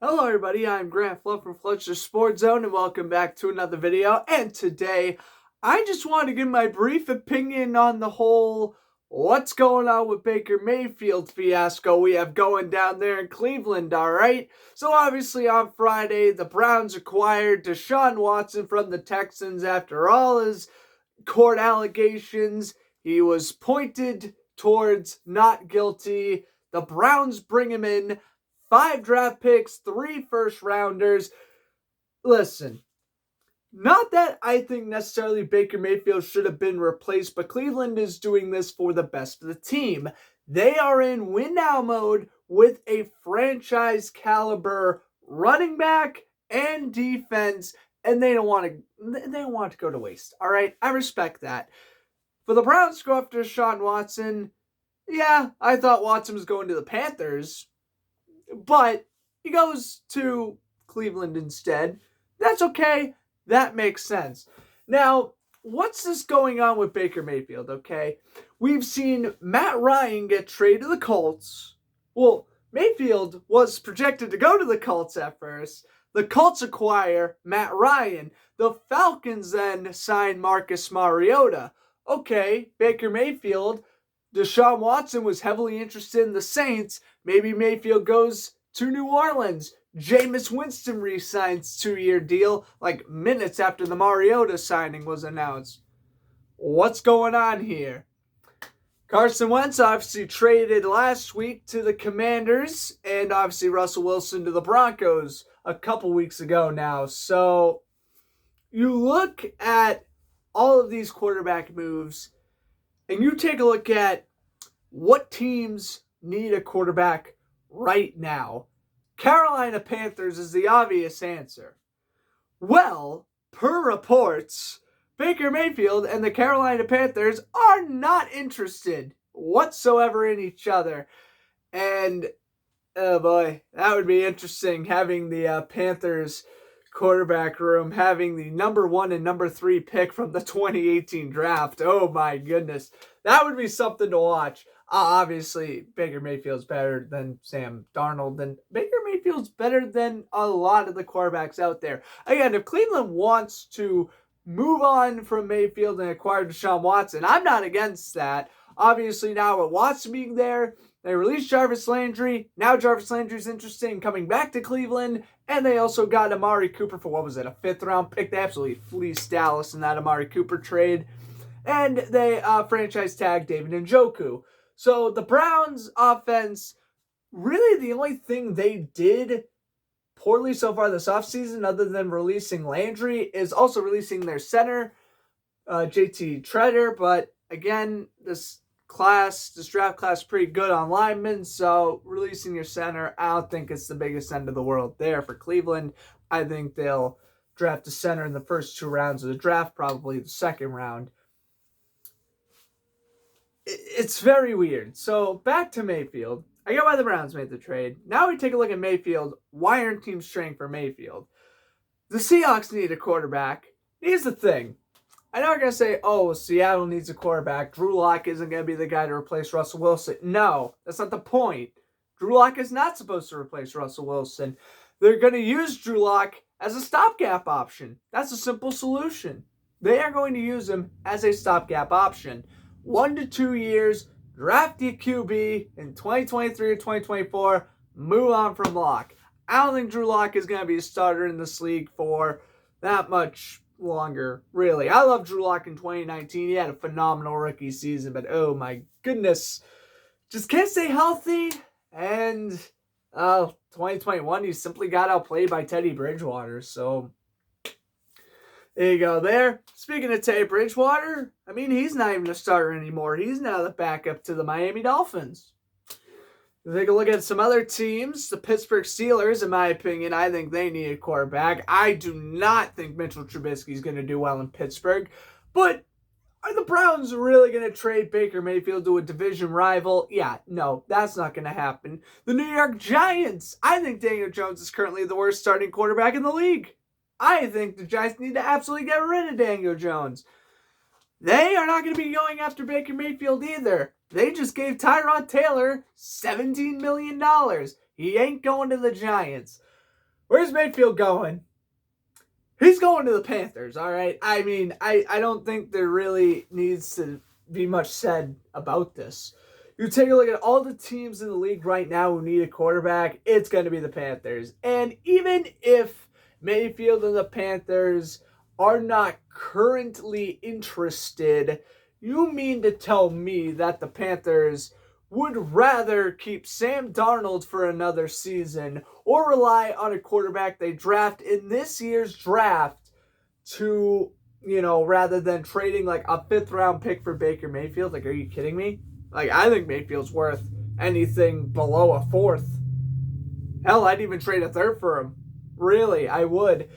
Hello everybody, I'm Grant Fluff from Fletcher Sports Zone and welcome back to another video. And today, I just want to give my brief opinion on the whole what's going on with Baker Mayfield fiasco we have going down there in Cleveland, alright? So obviously on Friday, the Browns acquired Deshaun Watson from the Texans after all his court allegations. He was pointed towards not guilty. The Browns bring him in. 5 draft picks, 3 first rounders. Listen, not that I think necessarily Baker Mayfield should have been replaced, but Cleveland is doing this for the best of the team. They are in win now mode with a franchise caliber running back and defense, and they don't want to go to waste. All right, I respect that. For the Browns to go after Deshaun Watson, yeah, I thought Watson was going to the Panthers, but he goes to Cleveland instead. That's okay. That makes sense. Now, what's this going on with Baker Mayfield, okay? We've seen Matt Ryan get traded to the Colts. Well, Mayfield was projected to go to the Colts at first. The Colts acquire Matt Ryan. The Falcons then sign Marcus Mariota. Okay, Baker Mayfield. Deshaun Watson was heavily interested in the Saints. Maybe Mayfield goes to New Orleans. Jameis Winston re-signs 2-year deal like minutes after the Mariota signing was announced. What's going on here? Carson Wentz obviously traded last week to the Commanders, and obviously Russell Wilson to the Broncos a couple weeks ago now. So you look at all of these quarterback moves, and you take a look at what teams need a quarterback right now. Carolina Panthers is the obvious answer. Well, per reports, Baker Mayfield and the Carolina Panthers are not interested whatsoever in each other. And, oh boy, that would be interesting having the Panthers quarterback room having the number 1 and number 3 pick from the 2018 draft. Oh my goodness. That would be something to watch. Obviously, Baker Mayfield's better than Sam Darnold, and Baker Mayfield's better than a lot of the quarterbacks out there. Again, if Cleveland wants to move on from Mayfield and acquire Deshaun Watson, I'm not against that. Obviously, now with Watson being there, they released Jarvis Landry. Now Jarvis Landry's interested in coming back to Cleveland. And they also got Amari Cooper for, what was it, a 5th-round pick? They absolutely fleeced Dallas in that Amari Cooper trade. And they franchise tagged David Njoku. So the Browns offense, really the only thing they did poorly so far this offseason, other than releasing Landry, is also releasing their center, JT Treader. But again, this draft class, pretty good on linemen. So releasing your center, I don't think it's the biggest end of the world there for Cleveland. I think they'll draft a center in the first 2 rounds of the draft, probably the second round. It's very weird. So back to Mayfield. I get why the Browns made the trade. Now we take a look at Mayfield. Why aren't teams trading for Mayfield? The Seahawks need a quarterback. Here's the thing. I know you're going to say, oh, Seattle needs a quarterback. Drew Lock isn't going to be the guy to replace Russell Wilson. No, that's not the point. Drew Lock is not supposed to replace Russell Wilson. They're going to use Drew Lock as a stopgap option. That's a simple solution. They are going to use him as a stopgap option. 1 to 2 years, draft your QB in 2023 or 2024, move on from Lock. I don't think Drew Lock is going to be a starter in this league for that much longer, really. I love Drew Lock in 2019. He had a phenomenal rookie season, but oh my goodness, just can't stay healthy. And 2021, he simply got outplayed by Teddy Bridgewater. So there you go there. Speaking of Teddy Bridgewater, I mean, he's not even a starter anymore. He's now the backup to the Miami Dolphins. Take a look at some other teams. The Pittsburgh Steelers, in my opinion, I think they need a quarterback. I do not think Mitchell Trubisky is going to do well in Pittsburgh. But are the Browns really going to trade Baker Mayfield to a division rival? Yeah, no, that's not going to happen. The New York Giants. I think Daniel Jones is currently the worst starting quarterback in the league. I think the Giants need to absolutely get rid of Daniel Jones. They are not going to be going after Baker Mayfield either. They just gave Tyrod Taylor $17 million. He ain't going to the Giants. Where's Mayfield going? He's going to the Panthers, all right? I mean, I don't think there really needs to be much said about this. You take a look at all the teams in the league right now who need a quarterback, it's going to be the Panthers. And even if Mayfield and the Panthers are not currently interested, you mean to tell me that the Panthers would rather keep Sam Darnold for another season or rely on a quarterback they draft in this year's draft to, rather than trading like a 5th round pick for Baker Mayfield? Like, are you kidding me? Like, I think Mayfield's worth anything below a 4th. Hell, I'd even trade a 3rd for him. Really, I would.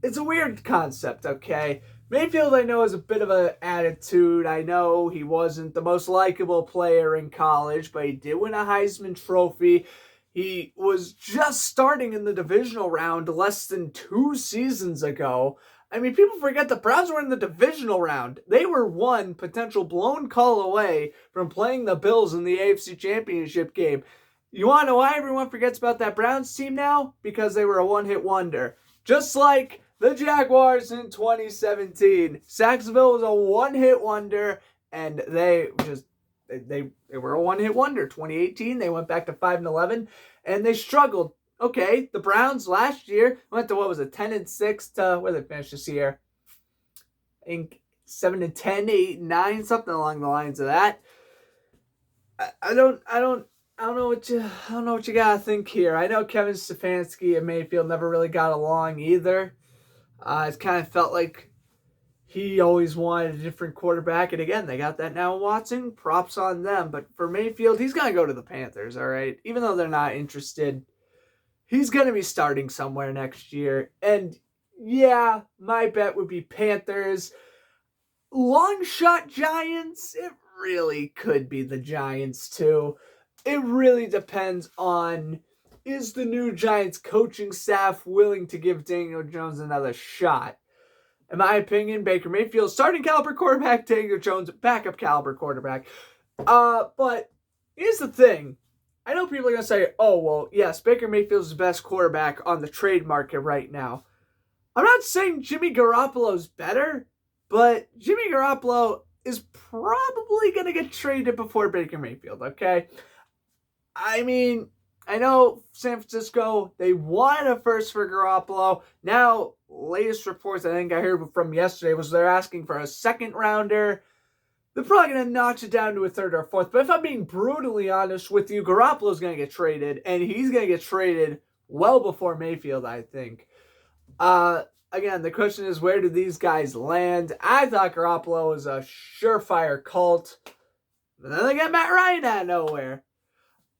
It's a weird concept, okay? Mayfield, I know, has a bit of an attitude. I know he wasn't the most likable player in college, but he did win a Heisman Trophy. He was just starting in the divisional round less than 2 seasons ago. I mean, people forget the Browns were in the divisional round. They were one potential blown call away from playing the Bills in the AFC Championship game. You want to know why everyone forgets about that Browns team now? Because they were a one-hit wonder. Just like the Jaguars in 2017. Saxonville was a one-hit wonder, and they were a one-hit wonder. 2018, they went back to 5-11, and they struggled. Okay, the Browns last year went to, 10-6 to, where they finished this year? I think 7-10, 8-9, something along the lines of that. I don't know what you gotta think here. I know Kevin Stefanski and Mayfield never really got along either. It kind of felt like he always wanted a different quarterback, and again, they got that now in Watson. Props on them. But for Mayfield, he's gonna go to the Panthers, all right? Even though they're not interested, he's gonna be starting somewhere next year. And yeah, my bet would be Panthers. Long shot Giants. It really could be the Giants too. It really depends on, is the new Giants coaching staff willing to give Daniel Jones another shot? In my opinion, Baker Mayfield, starting caliber quarterback, Daniel Jones, backup caliber quarterback. But here's the thing. I know people are going to say, oh, well, yes, Baker Mayfield's the best quarterback on the trade market right now. I'm not saying Jimmy Garoppolo's better, but Jimmy Garoppolo is probably going to get traded before Baker Mayfield, okay? I mean, I know San Francisco, they wanted a first for Garoppolo. Now, latest reports I think I heard from yesterday was they're asking for a 2nd rounder. They're probably going to notch it down to a 3rd or 4th. But if I'm being brutally honest with you, Garoppolo's going to get traded. And he's going to get traded well before Mayfield, I think. Again, the question is, where do these guys land? I thought Garoppolo was a surefire cult. But then they got Matt Ryan out of nowhere.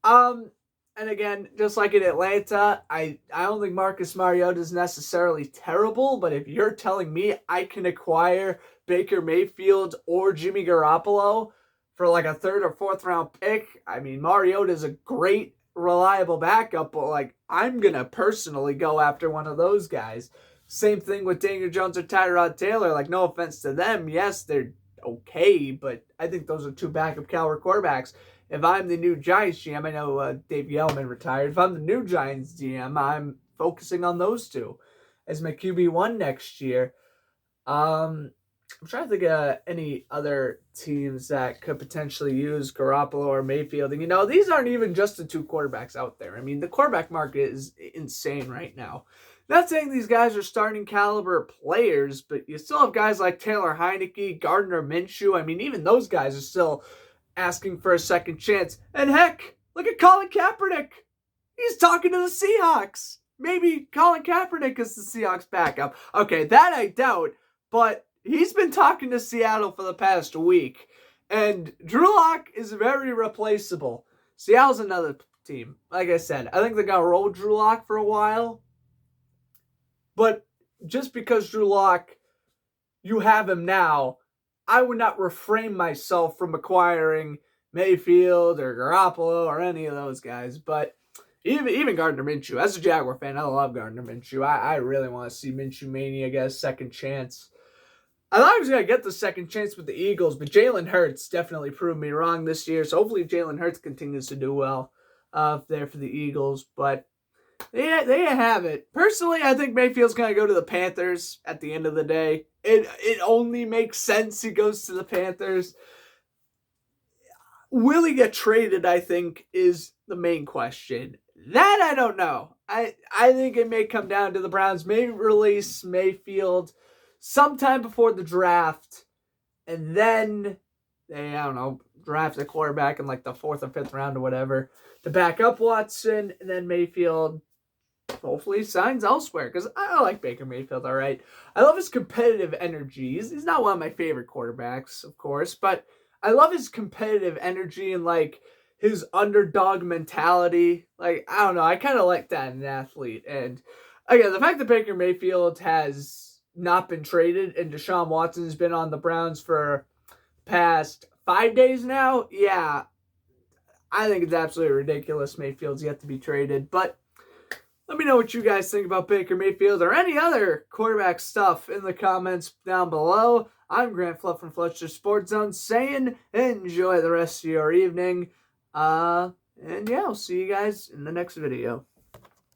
And again, just like in Atlanta, I don't think Marcus Mariota is necessarily terrible, but if you're telling me I can acquire Baker Mayfield or Jimmy Garoppolo for like a 3rd or 4th round pick, I mean, Mariota is a great, reliable backup, but like, I'm going to personally go after one of those guys. Same thing with Daniel Jones or Tyrod Taylor. Like, no offense to them. Yes, they're okay, but I think those are 2 backup caliber quarterbacks. If I'm the new Giants GM, I know Dave Yellman retired. If I'm the new Giants GM, I'm focusing on those 2 as my QB1 next year. I'm trying to think of any other teams that could potentially use Garoppolo or Mayfield. And, these aren't even just the 2 quarterbacks out there. I mean, the quarterback market is insane right now. Not saying these guys are starting caliber players, but you still have guys like Taylor Heineke, Gardner Minshew. I mean, even those guys are still asking for a second chance. And heck, look at Colin Kaepernick. He's talking to the Seahawks. Maybe Colin Kaepernick is the Seahawks backup. Okay, that I doubt, but he's been talking to Seattle for the past week. And Drew Lock is very replaceable. Seattle's another team. Like I said, I think they're going to roll Drew Lock for a while. But just because Drew Lock, you have him now, I would not refrain myself from acquiring Mayfield or Garoppolo or any of those guys. But even Gardner Minshew, as a Jaguar fan, I love Gardner Minshew. I really want to see Minshew Mania get a second chance. I thought he was going to get the second chance with the Eagles, but Jalen Hurts definitely proved me wrong this year. So hopefully Jalen Hurts continues to do well there for the Eagles. But They have it. Personally, I think Mayfield's going to go to the Panthers at the end of the day. It only makes sense he goes to the Panthers. Will he get traded, I think, is the main question. That I don't know. I think it may come down to the Browns may release Mayfield sometime before the draft, and then they, I don't know, draft a quarterback in like the 4th or 5th round or whatever to back up Watson, and then Mayfield hopefully signs elsewhere, because I like Baker Mayfield, all right. I love his competitive energy. He's not one of my favorite quarterbacks, of course, but I love his competitive energy and like his underdog mentality. Like, I don't know, I kind of like that in an athlete. And again, the fact that Baker Mayfield has not been traded and Deshaun Watson's been on the Browns for past 5 days now, yeah, I think it's absolutely ridiculous Mayfield's yet to be traded. But let me know what you guys think about Baker Mayfield or any other quarterback stuff in the comments down below. I'm Grant Fluff from Fletcher Sports Zone saying enjoy the rest of your evening. And yeah, I'll see you guys in the next video.